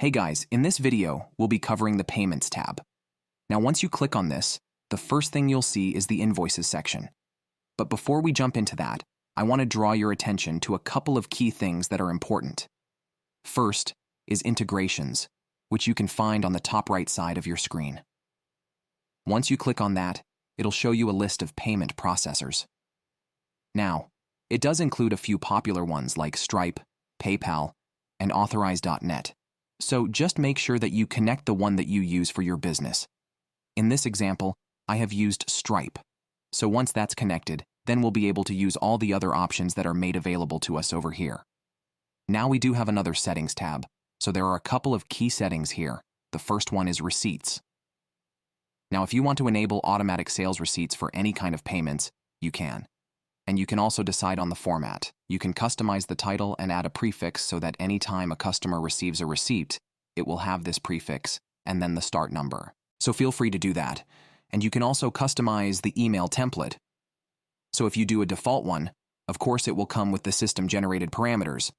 Hey guys, in this video, we'll be covering the Payments tab. Now once you click on this, the first thing you'll see is the Invoices section. But before we jump into that, I want to draw your attention to a couple of key things that are important. First is integrations, which you can find on the top right side of your screen. Once you click on that, it'll show you a list of payment processors. Now, it does include a few popular ones like Stripe, PayPal, and Authorize.net. So just make sure that you connect the one that you use for your business. In this example, I have used Stripe. So once that's connected, then we'll be able to use all the other options that are made available to us over here. Now we do have another Settings tab, so there are a couple of key settings here. The first one is Receipts. Now if you want to enable automatic sales receipts for any kind of payments, you can. And you can also decide on the format. You can customize the title and add a prefix so that anytime a customer receives a receipt, it will have this prefix and then the start number. So feel free to do that. And you can also customize the email template. So if you do a default one, of course it will come with the system-generated parameters.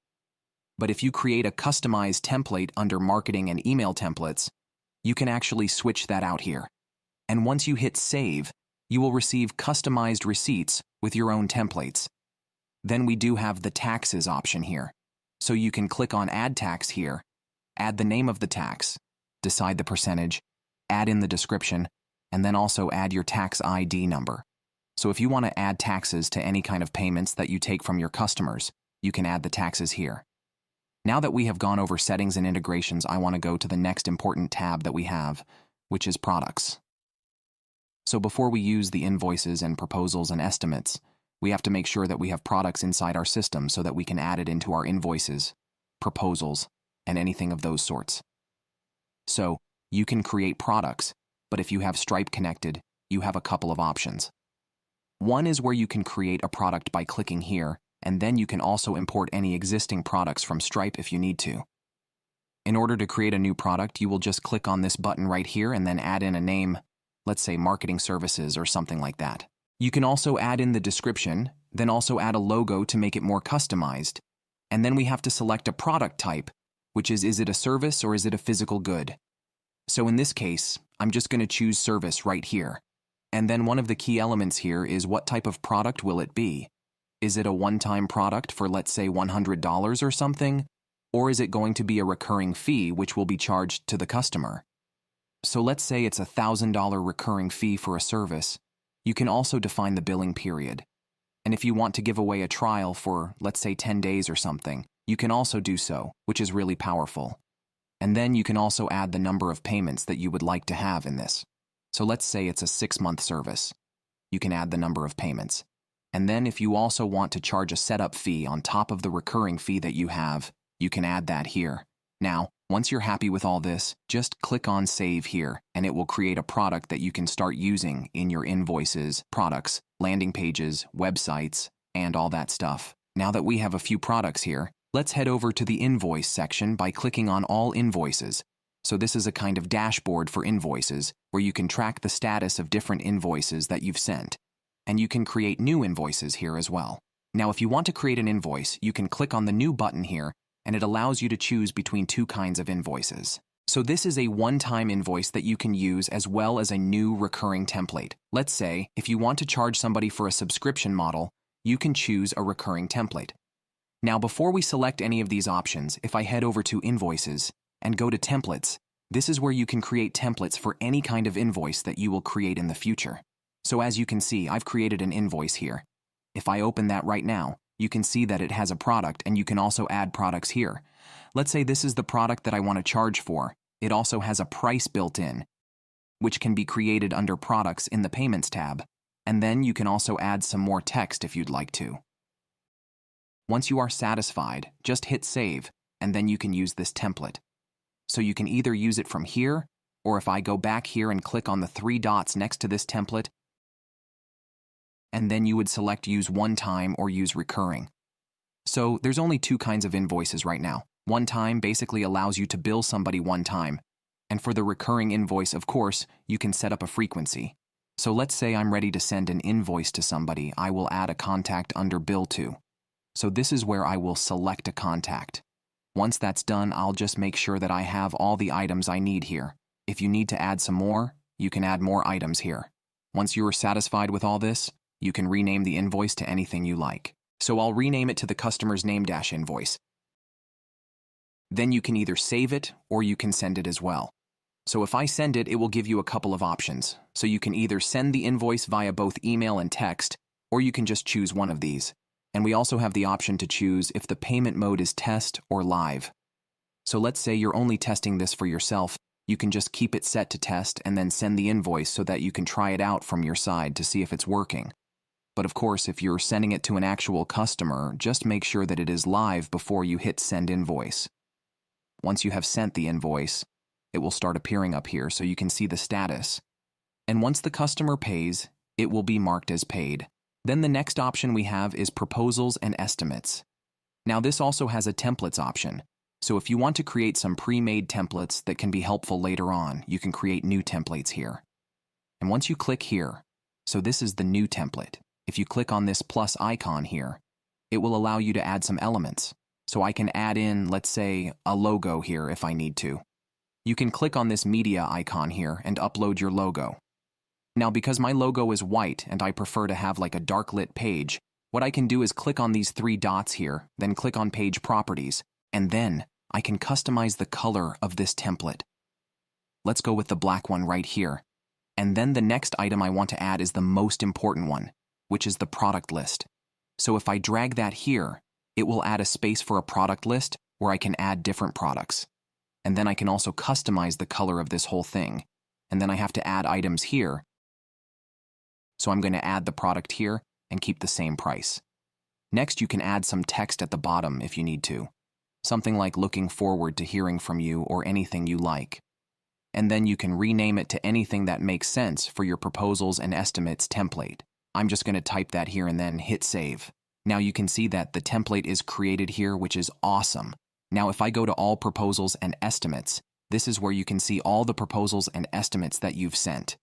But if you create a customized template under Marketing and Email Templates, you can actually switch that out here. And once you hit Save, you will receive customized receipts with your own templates. Then we do have the taxes option here. So you can click on Add Tax here, add the name of the tax, decide the percentage, add in the description, and then also add your tax ID number. So if you want to add taxes to any kind of payments that you take from your customers, you can add the taxes here. Now that we have gone over settings and integrations, I want to go to the next important tab that we have, which is Products. So before we use the invoices and proposals and estimates, we have to make sure that we have products inside our system so that we can add it into our invoices, proposals, and anything of those sorts. So you can create products, but if you have Stripe connected, you have a couple of options. One is where you can create a product by clicking here, and then you can also import any existing products from Stripe if you need to. In order to create a new product, you will just click on this button right here and then add in a name, let's say marketing services or something like that. You can also add in the description, then also add a logo to make it more customized. And then we have to select a product type, which is it a service or is it a physical good? So in this case, I'm just going to choose service right here. And then one of the key elements here is what type of product will it be? Is it a one-time product for let's say $100 or something? Or is it going to be a recurring fee which will be charged to the customer? So let's say it's a $1,000 recurring fee for a service. You can also define the billing period. And if you want to give away a trial for, let's say 10 days or something, you can also do so, which is really powerful. And then you can also add the number of payments that you would like to have in this. So let's say it's a 6-month service. You can add the number of payments. And then if you also want to charge a setup fee on top of the recurring fee that you have, you can add that here. Now, once you're happy with all this, just click on Save here, and it will create a product that you can start using in your invoices, products, landing pages, websites, and all that stuff. Now that we have a few products here, let's head over to the Invoice section by clicking on All Invoices. So this is a kind of dashboard for invoices, where you can track the status of different invoices that you've sent. And you can create new invoices here as well. Now if you want to create an invoice, you can click on the New button here, and it allows you to choose between two kinds of invoices. So this is a one-time invoice that you can use as well as a new recurring template. Let's say, if you want to charge somebody for a subscription model, you can choose a recurring template. Now before we select any of these options, if I head over to Invoices and go to Templates, this is where you can create templates for any kind of invoice that you will create in the future. So as you can see, I've created an invoice here. If I open that right now, you can see that it has a product and you can also add products here. Let's say this is the product that I want to charge for. It also has a price built in, which can be created under Products in the Payments tab. And then you can also add some more text if you'd like to. Once you are satisfied, just hit Save, and then you can use this template. So you can either use it from here, or if I go back here and click on the 3 dots next to this template, and then you would select Use One Time or Use Recurring. So there's only two kinds of invoices right now. One time basically allows you to bill somebody one time. And for the recurring invoice, of course, you can set up a frequency. So let's say I'm ready to send an invoice to somebody, I will add a contact under Bill To. So this is where I will select a contact. Once that's done, I'll just make sure that I have all the items I need here. If you need to add some more, you can add more items here. Once you are satisfied with all this, you can rename the invoice to anything you like. So I'll rename it to the customer's name-invoice. Then you can either save it or you can send it as well. So if I send it, it will give you a couple of options. So you can either send the invoice via both email and text, or you can just choose one of these. And we also have the option to choose if the payment mode is test or live. So let's say you're only testing this for yourself. You can just keep it set to test and then send the invoice so that you can try it out from your side to see if it's working. But of course, if you're sending it to an actual customer, just make sure that it is live before you hit send invoice. Once you have sent the invoice, it will start appearing up here so you can see the status. And once the customer pays, it will be marked as paid. Then the next option we have is proposals and estimates. Now this also has a templates option. So if you want to create some pre-made templates that can be helpful later on, you can create new templates here. And once you click here, so this is the new template. If you click on this plus icon here, it will allow you to add some elements. So I can add in, let's say, a logo here if I need to. You can click on this media icon here and upload your logo. Now, because my logo is white and I prefer to have like a dark lit page, what I can do is click on these three dots here, then click on page properties, and then I can customize the color of this template. Let's go with the black one right here. And then the next item I want to add is the most important one, which is the product list. So if I drag that here, it will add a space for a product list where I can add different products. And then I can also customize the color of this whole thing. And then I have to add items here. So I'm going to add the product here and keep the same price. Next, you can add some text at the bottom if you need to. Something like looking forward to hearing from you or anything you like. And then you can rename it to anything that makes sense for your proposals and estimates template. I'm just going to type that here and then hit save. Now you can see that the template is created here, which is awesome. Now if I go to all proposals and estimates, this is where you can see all the proposals and estimates that you've sent.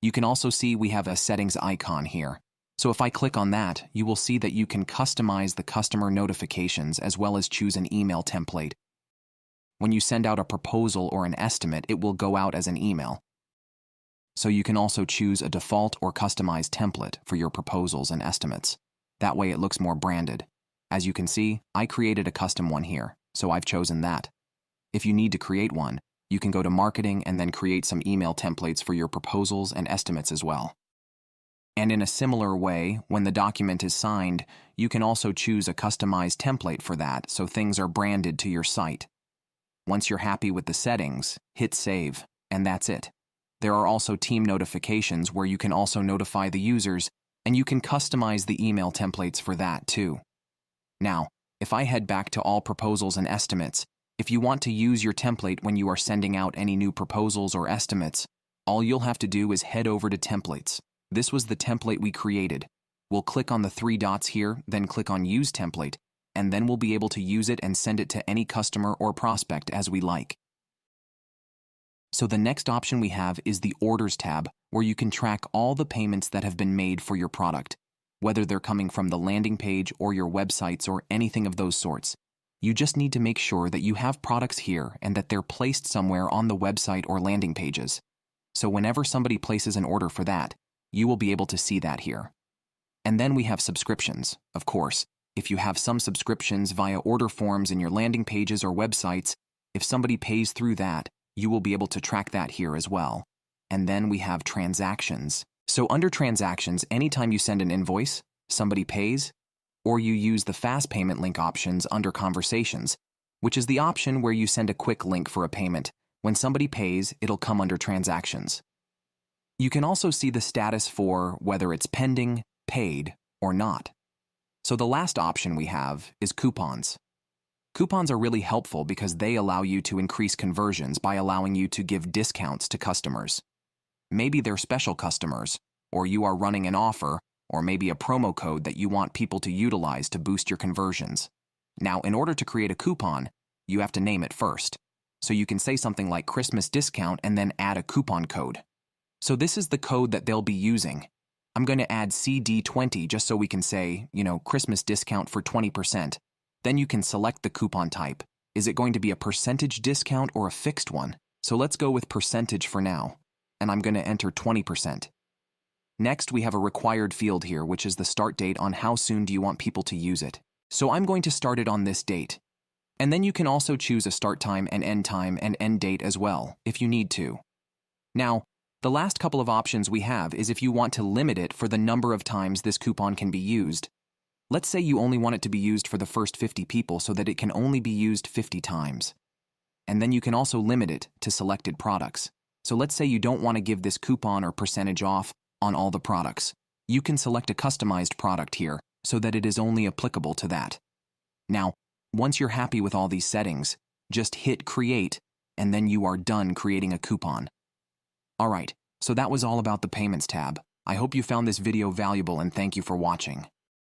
You can also see we have a settings icon here. So if I click on that, you will see that you can customize the customer notifications as well as choose an email template. When you send out a proposal or an estimate, it will go out as an email. So you can also choose a default or customized template for your proposals and estimates. That way it looks more branded. As you can see, I created a custom one here, so I've chosen that. If you need to create one, you can go to marketing and then create some email templates for your proposals and estimates as well. And in a similar way, when the document is signed, you can also choose a customized template for that so things are branded to your site. Once you're happy with the settings, hit save, and that's it. There are also team notifications where you can also notify the users, and you can customize the email templates for that too. Now, if I head back to all proposals and estimates, if you want to use your template when you are sending out any new proposals or estimates, all you'll have to do is head over to templates. This was the template we created. We'll click on the three dots here, then click on Use Template, and then we'll be able to use it and send it to any customer or prospect as we like. So the next option we have is the Orders tab, where you can track all the payments that have been made for your product, whether they're coming from the landing page or your websites or anything of those sorts. You just need to make sure that you have products here and that they're placed somewhere on the website or landing pages. So whenever somebody places an order for that, you will be able to see that here. And then we have subscriptions, of course. If you have some subscriptions via order forms in your landing pages or websites, if somebody pays through that, you will be able to track that here as well. And then we have transactions. So under transactions, anytime you send an invoice, somebody pays, or you use the fast payment link options under conversations, which is the option where you send a quick link for a payment. When somebody pays, it'll come under transactions. You can also see the status for whether it's pending, paid, or not. So the last option we have is coupons. Coupons are really helpful because they allow you to increase conversions by allowing you to give discounts to customers. Maybe they're special customers, or you are running an offer, or maybe a promo code that you want people to utilize to boost your conversions. Now, in order to create a coupon, you have to name it first. So you can say something like Christmas discount and then add a coupon code. So this is the code that they'll be using. I'm going to add CD20 just so we can say, Christmas discount for 20%. Then you can select the coupon type. Is it going to be a percentage discount or a fixed one? So let's go with percentage for now, and I'm going to enter 20%. Next, we have a required field here, which is the start date on how soon do you want people to use it. So I'm going to start it on this date. And then you can also choose a start time and end date as well, if you need to. Now, the last couple of options we have is if you want to limit it for the number of times this coupon can be used. Let's say you only want it to be used for the first 50 people so that it can only be used 50 times. And then you can also limit it to selected products. So let's say you don't want to give this coupon or percentage off on all the products. You can select a customized product here so that it is only applicable to that. Now, once you're happy with all these settings, just hit create and then you are done creating a coupon. Alright, so that was all about the Payments tab. I hope you found this video valuable and thank you for watching.